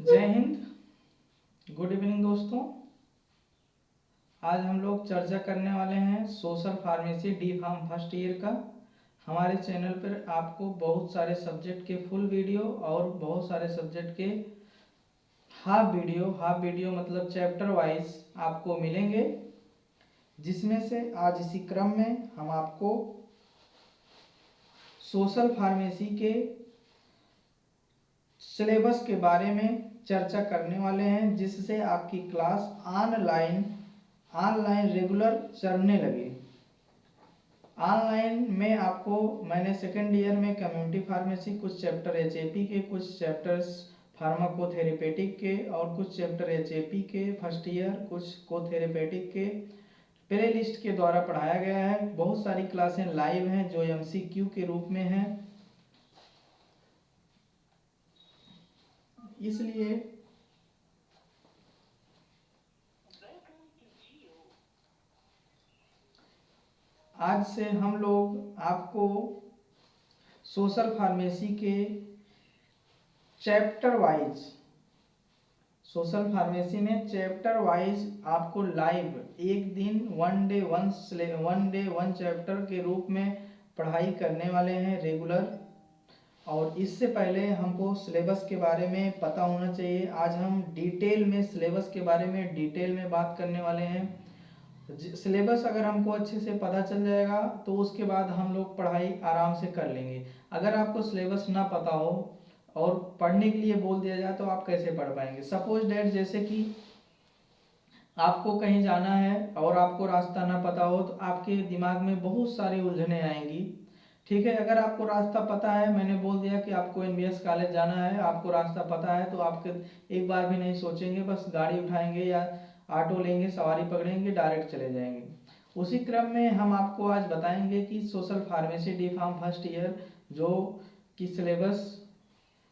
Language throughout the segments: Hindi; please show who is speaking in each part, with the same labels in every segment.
Speaker 1: जय हिंद। गुड इवनिंग दोस्तों। आज हम लोग चर्चा करने वाले हैं social pharmacy D pharm first year का। हमारे चैनल पर आपको बहुत सारे सब्जेक्ट के फुल वीडियो और बहुत सारे सब्जेक्ट के हाफ वीडियो मतलब चैप्टर वाइज आपको मिलेंगे, जिसमें से आज इसी क्रम में हम आपको सोशल फार्मेसी के सिलेबस के बारे में चर्चा करने वाले हैं, जिससे आपकी क्लास ऑनलाइन रेगुलर चलने लगे। ऑनलाइन में आपको मैंने सेकेंड ईयर में कम्युनिटी फार्मेसी कुछ चैप्टर एचएपी के, कुछ चैप्टर्स फार्माकोथेरेपेटिक के और कुछ चैप्टर एचएपी के फर्स्ट ईयर, कुछ कोथेरेपेटिक के प्ले लिस्ट के द्वारा पढ़ाया गया है। बहुत सारी क्लासें लाइव हैं जो एमसीक्यू के रूप में हैं, इसलिए आज से हम लोग आपको सोशल फार्मेसी के चैप्टर वाइज आपको लाइव एक दिन वन डे वन चैप्टर के रूप में पढ़ाई करने वाले हैं रेगुलर। और इससे पहले हमको सिलेबस के बारे में पता होना चाहिए। आज हम डिटेल में सिलेबस के बारे में डिटेल में बात करने वाले हैं। सिलेबस अगर हमको अच्छे से पता चल जाएगा तो उसके बाद हम लोग पढ़ाई आराम से कर लेंगे। अगर आपको सिलेबस ना पता हो और पढ़ने के लिए बोल दिया जाए तो आप कैसे पढ़ पाएंगे। सपोज डेट जैसे कि आपको कहीं जाना है और आपको रास्ता ना पता हो तो आपके दिमाग में बहुत सारी उलझने आएंगी। ठीक है, अगर आपको रास्ता पता है, मैंने बोल दिया कि आपको एनबीएस कॉलेज जाना है, आपको रास्ता पता है, तो आपके एक बार भी नहीं सोचेंगे, बस गाड़ी उठाएंगे या ऑटो लेंगे, सवारी पकड़ेंगे, डायरेक्ट चले जाएंगे। उसी क्रम में हम आपको आज बताएंगे कि social pharmacy D pharm first year जो कि सिलेबस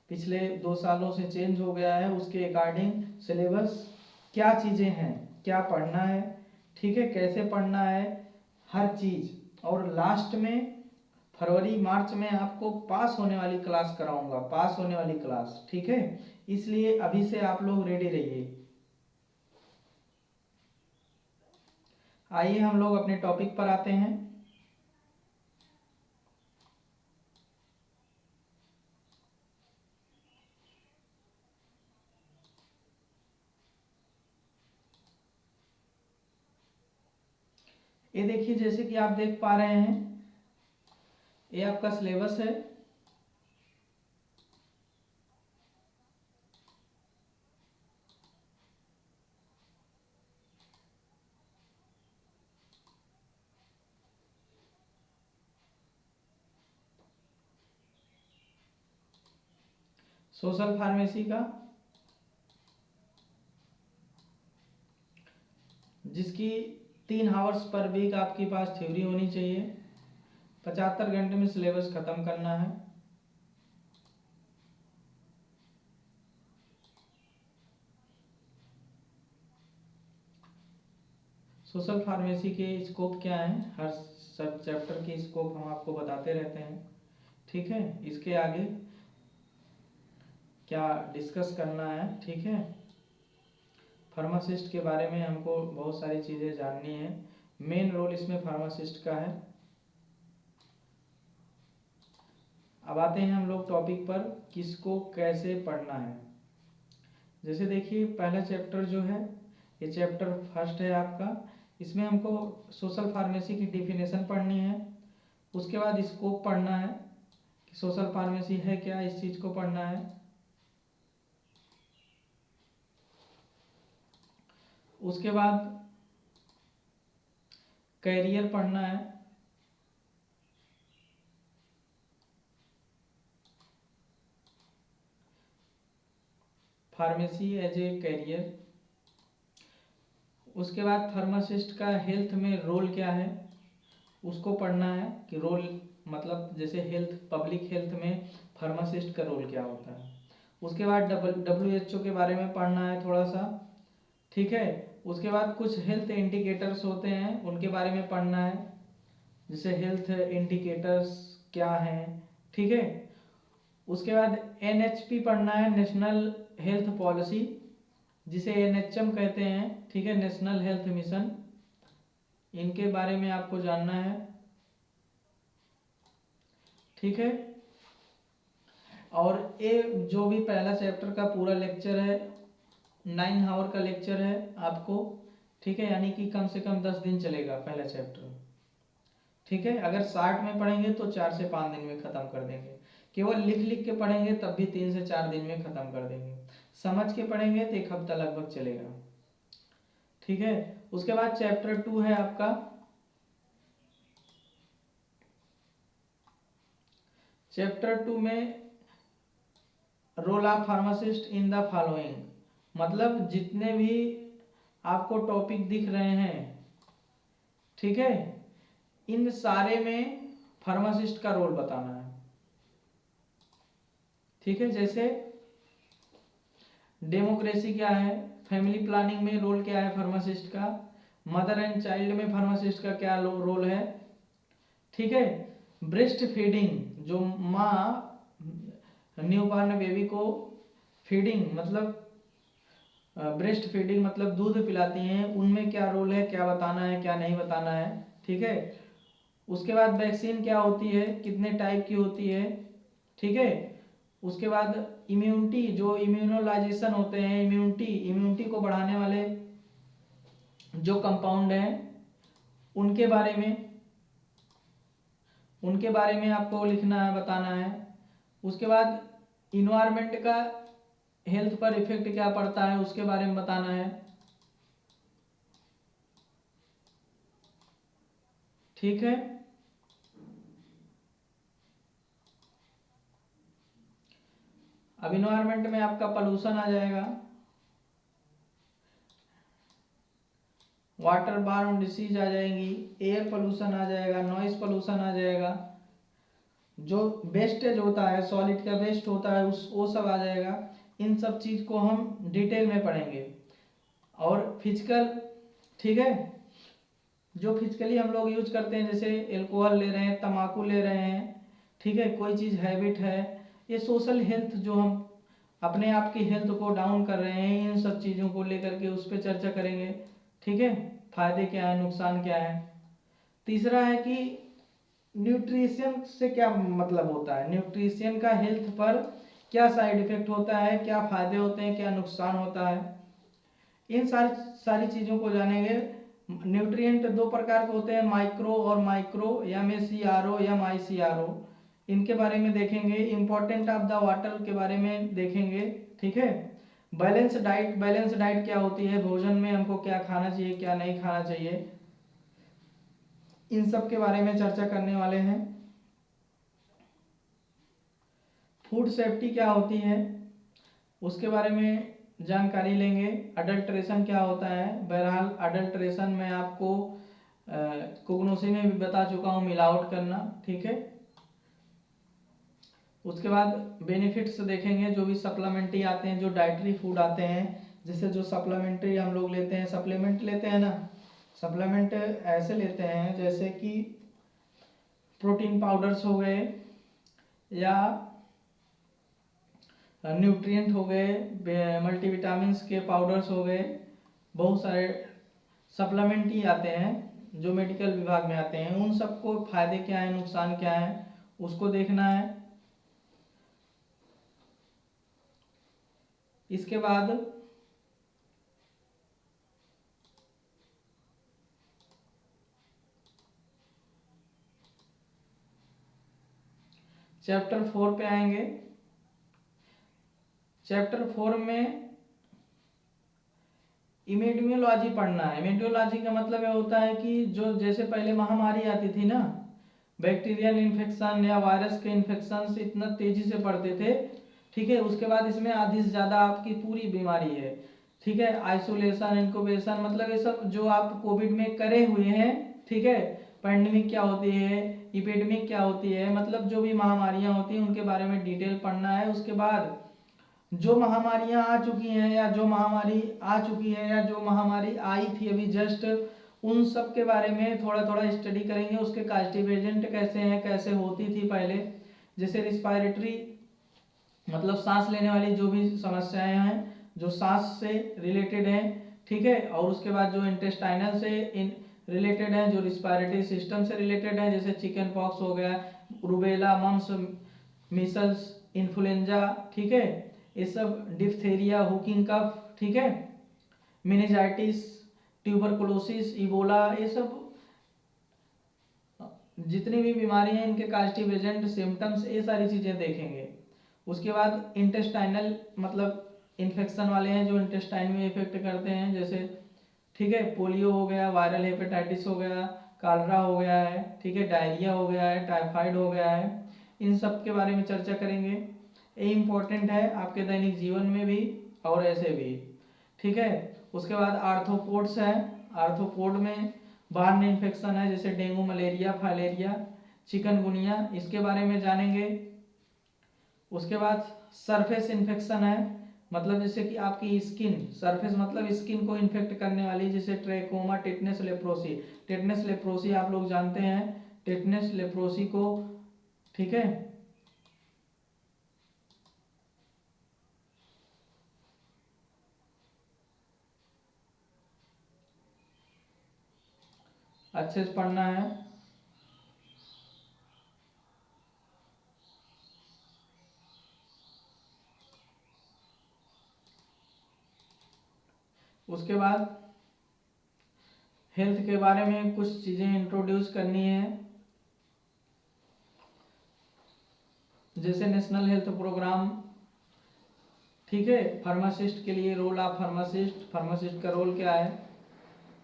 Speaker 1: पिछले 2 सालों से चेंज हो गया है, उसके अकॉर्डिंग सिलेबस क्या चीज़ें हैं, क्या पढ़ना है, ठीक है, कैसे पढ़ना है, हर चीज़। और लास्ट में फरवरी मार्च में आपको पास होने वाली क्लास कराऊंगा, पास होने वाली क्लास, ठीक है। इसलिए अभी से आप लोग रेडी रहिए। आइए हम लोग अपने टॉपिक पर आते हैं। ये देखिए, जैसे कि आप देख पा रहे हैं, ये आपका सिलेबस है। सोशल फार्मेसी का, जिसकी 3 आवर्स पर वीक आपके पास थ्योरी होनी चाहिए। 75 घंटे में सिलेबस खत्म करना है। सोशल फार्मेसी के स्कोप क्या हैं, हर सब चैप्टर के स्कोप हम आपको बताते रहते हैं, ठीक है। इसके आगे क्या डिस्कस करना है, ठीक है। फार्मासिस्ट के बारे में हमको बहुत सारी चीज़ें जाननी है। मेन रोल इसमें फार्मासिस्ट का है। अब आते हैं हम लोग टॉपिक पर, किसको कैसे पढ़ना है। जैसे देखिए, पहला चैप्टर जो है, ये चैप्टर फर्स्ट है आपका। इसमें हमको सोशल फार्मेसी की डिफिनेशन पढ़नी है। उसके बाद स्कोप पढ़ना है कि सोशल फार्मेसी है क्या, इस चीज़ को पढ़ना है। उसके बाद कैरियर पढ़ना है। Pharmacy as a career. उसके बाद फार्मासिस्ट का हेल्थ में रोल क्या है, उसको पढ़ना है कि रोल मतलब जैसे हेल्थ, पब्लिक हेल्थ में फार्मासिस्ट का रोल क्या होता है। उसके बाद WHO के बारे में पढ़ना है थोड़ा सा, ठीक है। उसके बाद कुछ हेल्थ इंडिकेटर्स होते हैं, उनके बारे में पढ़ना है, जैसे हेल्थ इंडिकेटर्स क्या हैं, ठीक है। उसके बाद NHP पढ़ना है, नेशनल हेल्थ पॉलिसी, जिसे NHM कहते हैं, ठीक है, नेशनल हेल्थ मिशन, इनके बारे में आपको जानना है, ठीक है। और ये जो भी पहला चैप्टर का पूरा लेक्चर है 9 आवर का लेक्चर है आपको, ठीक है, यानी कि कम से कम 10 दिन चलेगा पहला चैप्टर, ठीक है। अगर 60 में पढ़ेंगे तो 4 से 5 दिन में खत्म कर देंगे, केवल लिख लिख के पढ़ेंगे तब भी 3 से 4 दिन में खत्म कर देंगे, समझ के पढ़ेंगे तो 1 हफ्ता लगभग चलेगा, ठीक है। उसके बाद चैप्टर 2 है आपका, चैप्टर 2 में role of pharmacist in the following, मतलब जितने भी आपको टॉपिक दिख रहे हैं, ठीक है, इन सारे में फार्मासिस्ट का रोल बताना है, ठीक है। जैसे डेमोक्रेसी क्या है, फैमिली प्लानिंग में रोल क्या है फार्मासिस्ट का, मदर एंड चाइल्ड में फार्मासिस्ट का क्या रोल है, ठीक है। ब्रेस्ट फीडिंग, जो माँ न्यूबॉर्न बेबी को फीडिंग मतलब ब्रेस्ट फीडिंग मतलब दूध पिलाती हैं, उनमें क्या रोल है, क्या बताना है, क्या नहीं बताना है, ठीक है। उसके बाद वैक्सीन क्या होती है, कितने टाइप की होती है, ठीक है। उसके बाद इम्यूनिटी, जो इम्यूनोलाइजेशन होते हैं, इम्यूनिटी को बढ़ाने वाले जो कंपाउंड हैं उनके बारे में आपको लिखना है, बताना है। उसके बाद इन्वायरमेंट का हेल्थ पर इफेक्ट क्या पड़ता है उसके बारे में बताना है, ठीक है। अब इन्वायरमेंट में आपका पोल्यूशन आ जाएगा, वाटर बार्न डिसीज आ जाएंगी, एयर पोल्यूशन आ जाएगा, नॉइस पोल्यूशन आ जाएगा, जो वेस्टेज होता है, सॉलिड का वेस्ट होता है उस वो सब आ जाएगा। इन सब चीज को हम डिटेल में पढ़ेंगे। और फिजिकल, ठीक है, जो फिजिकली हम लोग यूज करते हैं, जैसे एल्कोहल ले रहे हैं, तम्बाकू ले रहे हैं, ठीक है, कोई चीज़ हैबिट है, ये सोशल हेल्थ जो हम अपने आप की हेल्थ को डाउन कर रहे हैं, इन सब चीज़ों को लेकर के उस पर चर्चा करेंगे, ठीक है। फायदे क्या है, नुकसान क्या है। तीसरा है कि न्यूट्रिशन से क्या मतलब होता है, न्यूट्रिशन का हेल्थ पर क्या साइड इफेक्ट होता है, क्या फायदे होते हैं, क्या नुकसान होता है, इन सारी सारी चीज़ों को जानेंगे। न्यूट्रिएंट 2 प्रकार के होते हैं, माइक्रो और माइक्रो, MACRO या MICRO, इनके बारे में देखेंगे। इंपॉर्टेंट ऑफ द वाटर के बारे में देखेंगे, ठीक है। बैलेंस डाइट क्या होती है, भोजन में हमको क्या खाना चाहिए, क्या नहीं खाना चाहिए, इन सब के बारे में चर्चा करने वाले हैं। फूड सेफ्टी क्या होती है उसके बारे में जानकारी लेंगे। अडल्ट्रेशन क्या होता है, बहरहाल अडल्ट्रेशन में आपको कोग्नोसी में भी बता चुका हूँ, मिलावट करना, ठीक है। उसके बाद बेनिफिट्स देखेंगे, जो भी सप्लीमेंट्री आते हैं, जो डाइटरी फूड आते हैं, जैसे जो सप्लीमेंट्री हम लोग लेते हैं, सप्लीमेंट लेते हैं ना, सप्लीमेंट ऐसे लेते हैं जैसे कि प्रोटीन पाउडर्स हो गए या न्यूट्रिएंट हो गए, मल्टीविटामिन्स के पाउडर्स हो गए, बहुत सारे सप्लीमेंट ही आते हैं जो मेडिकल विभाग में आते हैं। उन सबको फायदे क्या है, नुकसान क्या है, उसको देखना है। इसके बाद चैप्टर 4 पे आएंगे। चैप्टर 4 में इमेडियोलॉजी पढ़ना है। इमेडियोलॉजी का मतलब ये होता है कि जो जैसे पहले महामारी आती थी ना, बैक्टीरियल इन्फेक्शन या वायरस के इन्फेक्शन से इतना तेजी से बढ़ते थे, ठीक है। उसके बाद इसमें आधी से ज़्यादा आपकी पूरी बीमारी है, ठीक है। आइसोलेशन, इंक्यूबेशन, मतलब ये सब जो आप कोविड में करे हुए हैं, ठीक है। पैंडेमिक क्या होती है, इपिडेमिक क्या होती है, मतलब जो भी महामारियां होती हैं उनके बारे में डिटेल पढ़ना है। उसके बाद जो महामारियां आ चुकी हैं या जो महामारी आ चुकी है या जो महामारी आई थी अभी जस्ट, उन सब के बारे में थोड़ा थोड़ा स्टडी करेंगे। उसके कास्टिव एजेंट कैसे हैं, कैसे होती थी पहले, जैसे रिस्पायरेटरी मतलब सांस लेने वाली जो भी समस्याएं हैं जो सांस से रिलेटेड हैं, ठीक है, और उसके बाद जो इंटेस्टाइनल से रिलेटेड हैं, जो रिस्पायरेटरी सिस्टम से रिलेटेड है, जैसे चिकन पॉक्स हो गया, रूबेला, मम्स, मीसल्स, इन्फ्लुएंजा, ठीक है, ये सब, डिप्थेरिया, हुकिंग कफ, ठीक है, मेनिंजाइटिस, ट्यूबरकुलोसिस, इबोला, ये सब जितनी भी बीमारी हैं इनके कास्टिव एजेंट, सिम्टम्स, ये सारी चीज़ें देखेंगे। उसके बाद इंटेस्टाइनल मतलब इन्फेक्शन वाले हैं जो इंटेस्टाइन में इफेक्ट करते हैं, जैसे ठीक है, पोलियो हो गया, वायरल हेपेटाइटिस हो गया, कालरा हो गया है, ठीक है, डायरिया हो गया है, टाइफाइड हो गया है, इन सब के बारे में चर्चा करेंगे। ये इम्पोर्टेंट है आपके दैनिक जीवन में भी और ऐसे भी, ठीक है। उसके बाद आर्थ्रोपोड्स है, आर्थ्रोपोड में बार्न इन्फेक्शन है, जैसे डेंगू, मलेरिया, फाइलेरिया, चिकनगुनिया, इसके बारे में जानेंगे। उसके बाद सरफेस इन्फेक्शन है, मतलब जैसे कि आपकी स्किन, सरफेस मतलब स्किन को इन्फेक्ट करने वाली, जैसे trachoma, tetanus, leprosy. Tetanus leprosy आप लोग जानते हैं, टिटनेस लेप्रोसी को, ठीक है, अच्छे से पढ़ना है। उसके बाद हेल्थ के बारे में कुछ चीज़ें इंट्रोड्यूस करनी है, जैसे नेशनल हेल्थ प्रोग्राम, ठीक है, फार्मासिस्ट के लिए रोल ऑफ फार्मासिस्ट, फार्मासिस्ट का रोल क्या है,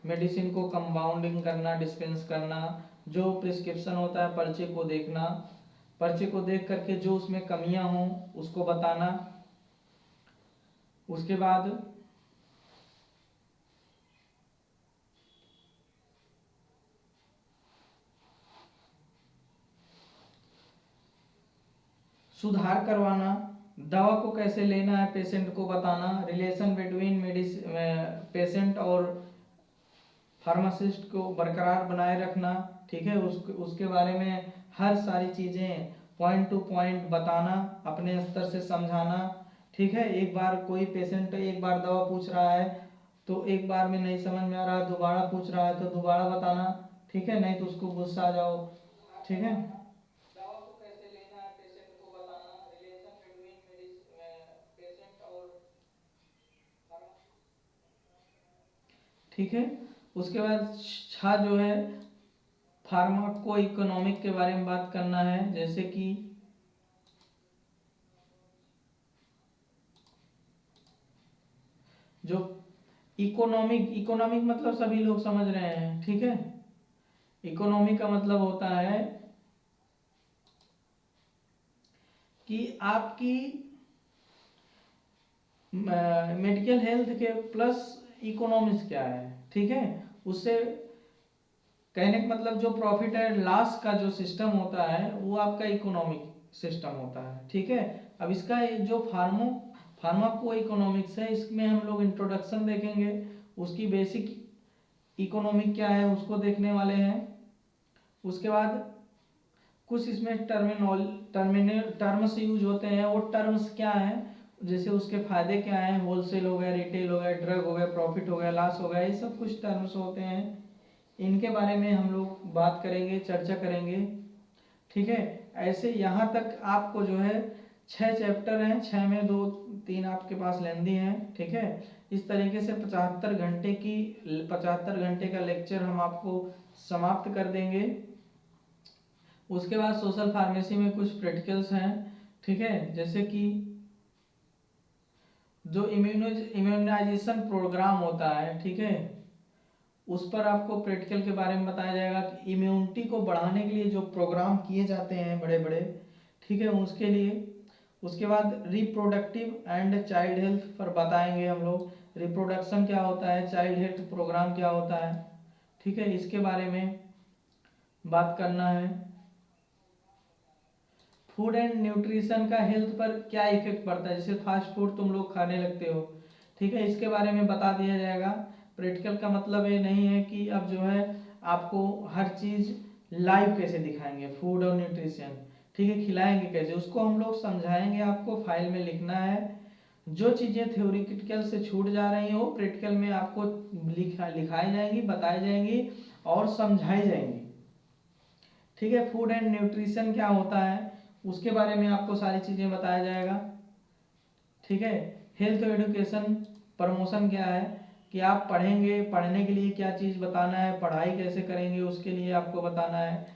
Speaker 1: मेडिसिन को कंपाउंडिंग करना, डिस्पेंस करना, जो प्रिस्क्रिप्शन होता है पर्चे को देखना, पर्चे को देख करके जो उसमें कमियां हों उसको बताना। उसके बाद सुधार करवाना, दवा को कैसे लेना है पेशेंट को बताना, रिलेशन बिटवीन मेडिसिन पेशेंट और फार्मासिस्ट को बरकरार बनाए रखना, ठीक है, उसके बारे में हर सारी चीज़ें पॉइंट टू पॉइंट बताना, अपने स्तर से समझाना, ठीक है। एक बार कोई पेशेंट एक बार दवा पूछ रहा है तो एक बार में नहीं समझ में आ रहा, दोबारा पूछ रहा है तो दोबारा बताना, ठीक है, नहीं तो उसको गुस्सा आ जाओ, ठीक है। दवा को कैसे लेना है पेशेंट को बताना, रिलेशन बिटवीन पेशेंट और, ठीक है। उसके बाद छा जो है फार्माको इकोनॉमिक के बारे में बात करना है, जैसे कि जो इकोनॉमिक, इकोनॉमिक मतलब सभी लोग समझ रहे हैं, ठीक है, इकोनॉमी का मतलब होता है कि आपकी मेडिकल हेल्थ के प्लस इकोनॉमिक्स क्या है, ठीक है, उससे कहने का मतलब जो प्रॉफिट एंड लॉस का जो सिस्टम होता है वो आपका इकोनॉमिक सिस्टम होता है, ठीक है। अब इसका जो फार्माको इकोनॉमिक्स है इसमें हम लोग इंट्रोडक्शन देखेंगे, उसकी बेसिक इकोनॉमिक क्या है उसको देखने वाले हैं। उसके बाद कुछ इसमें टर्म्स यूज होते हैं, वो टर्म्स क्या हैं, जैसे उसके फायदे क्या हैं, होलसेल हो गया, रिटेल हो गया, ड्रग हो गया, प्रॉफिट हो गया, लॉस हो गया, ये सब कुछ टर्म्स होते हैं, इनके बारे में हम लोग बात करेंगे, चर्चा करेंगे, ठीक है। ऐसे यहाँ तक आपको जो है 6 चैप्टर हैं, 6 में 2-3 आपके पास लेंदी हैं, ठीक है। इस तरीके से 75 घंटे का लेक्चर हम आपको समाप्त कर देंगे। उसके बाद सोशल फार्मेसी में कुछ प्रैक्टिकल्स हैं, ठीक है, जैसे कि जो इम्यूनाइजेशन प्रोग्राम होता है, ठीक है, उस पर आपको प्रैक्टिकल के बारे में बताया जाएगा कि इम्यूनिटी को बढ़ाने के लिए जो प्रोग्राम किए जाते हैं बड़े बड़े, ठीक है, उसके लिए। उसके बाद रिप्रोडक्टिव एंड चाइल्ड हेल्थ पर बताएंगे हम लोग, रिप्रोडक्शन क्या होता है, चाइल्ड हेल्थ प्रोग्राम क्या होता है, ठीक है, इसके बारे में बात करना है। फूड एंड न्यूट्रिशन का हेल्थ पर क्या इफेक्ट पड़ता है, जैसे फास्ट फूड तुम लोग खाने लगते हो, ठीक है, इसके बारे में बता दिया जाएगा। प्रैक्टिकल का मतलब ये नहीं है कि अब जो है आपको हर चीज़ लाइव कैसे दिखाएंगे, फूड और न्यूट्रिशन, ठीक है, खिलाएंगे कैसे उसको हम लोग समझाएंगे, आपको फाइल में लिखना है। जो चीज़ें थ्योरिटिकल से छूट जा रही हैं वो प्रैक्टिकल में आपको लिखाई जाएंगी, बताई जाएंगी और समझाई जाएंगी। ठीक है, फूड एंड न्यूट्रिशन क्या होता है उसके बारे में आपको सारी चीज़ें बताया जाएगा। ठीक है, हेल्थ एजुकेशन प्रमोशन क्या है कि आप पढ़ेंगे, पढ़ने के लिए क्या चीज़ बताना है, पढ़ाई कैसे करेंगे उसके लिए आपको बताना है।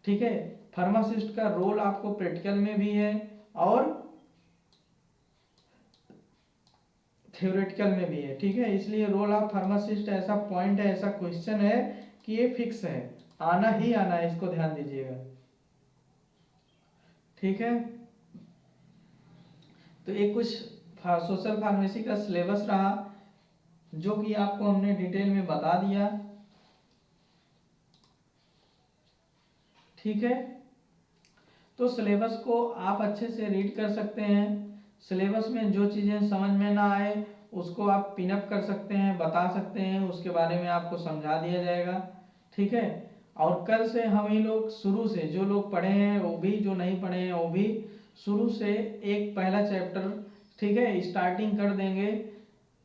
Speaker 1: ठीक है, फार्मासिस्ट का रोल आपको प्रैक्टिकल में भी है और थ्योरेटिकल में भी है। ठीक है, इसलिए रोल ऑफ फार्मासिस्ट ऐसा पॉइंट है, ऐसा क्वेश्चन है कि ये फिक्स है, आना ही आना है, इसको ध्यान दीजिएगा। ठीक है, तो एक कुछ सोशल फार्मेसी का सिलेबस रहा जो कि आपको हमने डिटेल में बता दिया। ठीक है, तो सिलेबस को आप अच्छे से रीड कर सकते हैं। सिलेबस में जो चीज़ें समझ में ना आए उसको आप पिनअप कर सकते हैं, बता सकते हैं, उसके बारे में आपको समझा दिया जाएगा। ठीक है, और कल से हम ही लोग शुरू से, जो लोग पढ़े हैं वो भी, जो नहीं पढ़े हैं वो भी, शुरू से एक पहला चैप्टर, ठीक है, स्टार्टिंग कर देंगे,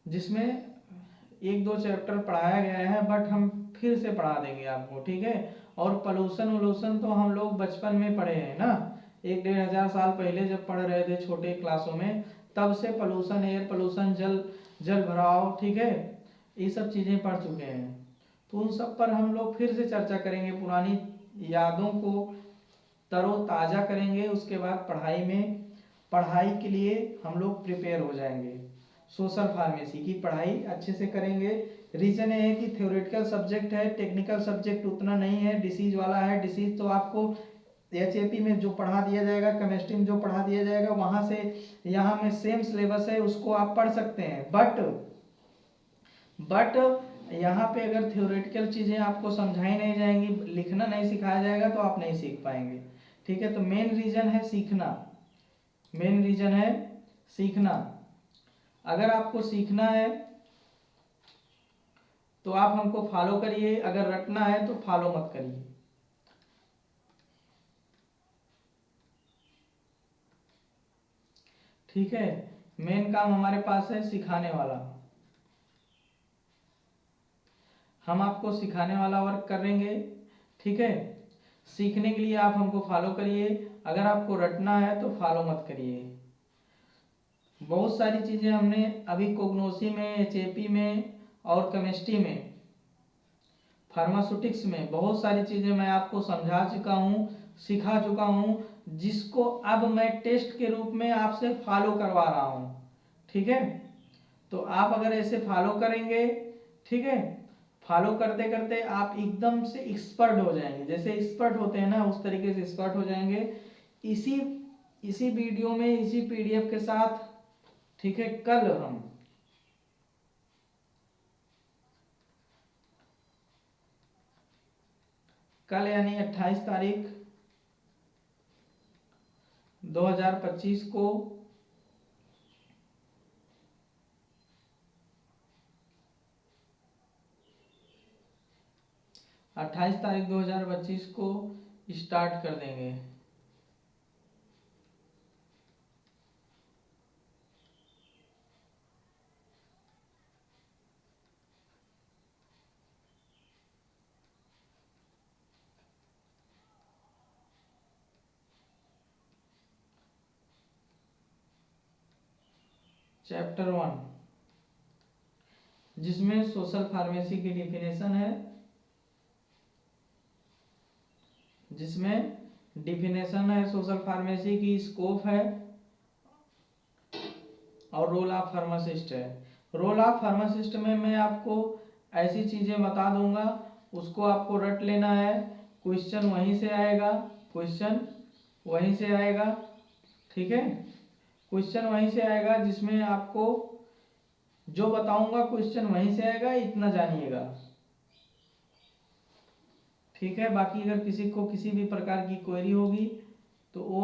Speaker 1: जिसमें एक दो चैप्टर पढ़ाया गया है बट हम फिर से पढ़ा देंगे आपको। ठीक है, और पोल्यूशन वोल्यूशन तो हम लोग बचपन में पढ़े हैं ना, 1-1.5 साल पहले जब पढ़ रहे थे छोटे क्लासों में, तब से पोल्यूशन, एयर पोल्यूशन, जल भराव, ठीक है, ये सब चीज़ें पढ़ चुके हैं। तो उन सब पर हम लोग फिर से चर्चा करेंगे, पुरानी यादों को तरोताज़ा करेंगे। उसके बाद पढ़ाई के लिए हम लोग प्रिपेयर हो जाएंगे। सोशल फार्मेसी की पढ़ाई अच्छे से करेंगे। रीजन ये है कि थ्योरेटिकल सब्जेक्ट है, टेक्निकल सब्जेक्ट उतना नहीं है, डिसीज वाला है। डिसीज तो आपको HAP में जो पढ़ा दिया जाएगा, केमिस्ट्री में जो पढ़ा दिया जाएगा, वहाँ से यहाँ में सेम सिलेबस है, उसको आप पढ़ सकते हैं। बट यहाँ पे अगर थ्योरेटिकल चीज़ें आपको समझाई नहीं जाएंगी, लिखना नहीं सिखाया जाएगा, तो आप नहीं सीख पाएंगे। ठीक है, तो मेन रीजन है सीखना, मेन रीजन है सीखना। अगर आपको सीखना है तो आप हमको फॉलो करिए, अगर रटना है तो फॉलो मत करिए। ठीक है, मेन काम हमारे पास है सिखाने वाला, हम आपको सिखाने वाला वर्क करेंगे। ठीक है, सीखने के लिए आप हमको फॉलो करिए, अगर आपको रटना है तो फॉलो मत करिए। बहुत सारी चीज़ें हमने अभी कोग्नोसी में, HAP में और केमिस्ट्री में, फार्मास्यूटिक्स में बहुत सारी चीज़ें मैं आपको समझा चुका हूँ, सिखा चुका हूँ, जिसको अब मैं टेस्ट के रूप में आपसे फॉलो करवा रहा हूँ। ठीक है, तो आप अगर ऐसे फॉलो करेंगे, ठीक है, फॉलो करते करते आप एकदम से एक्सपर्ट हो जाएंगे, जैसे एक्सपर्ट होते हैं ना उस तरीके से एक्सपर्ट हो जाएंगे। इसी इसी वीडियो में, इसी PDF के साथ, ठीक है, कल यानी 28 तारीख 2025 को 28 तारीख 2025 को स्टार्ट कर देंगे। चैप्टर 1, जिसमें सोशल फार्मेसी की डिफिनेशन है, जिसमें डिफिनेशन है सोशल फार्मेसी की, स्कोप है और रोल ऑफ फार्मासिस्ट है। रोल ऑफ फार्मासिस्ट में मैं आपको ऐसी चीज़ें बता दूंगा, उसको आपको रट लेना है, क्वेश्चन वहीं से आएगा, क्वेश्चन वहीं से आएगा। ठीक है, क्वेश्चन वहीं से आएगा, जिसमें आपको जो बताऊंगा क्वेश्चन वहीं से आएगा, इतना जानिएगा। ठीक है, बाकी अगर किसी को किसी भी प्रकार की क्वेरी होगी तो वो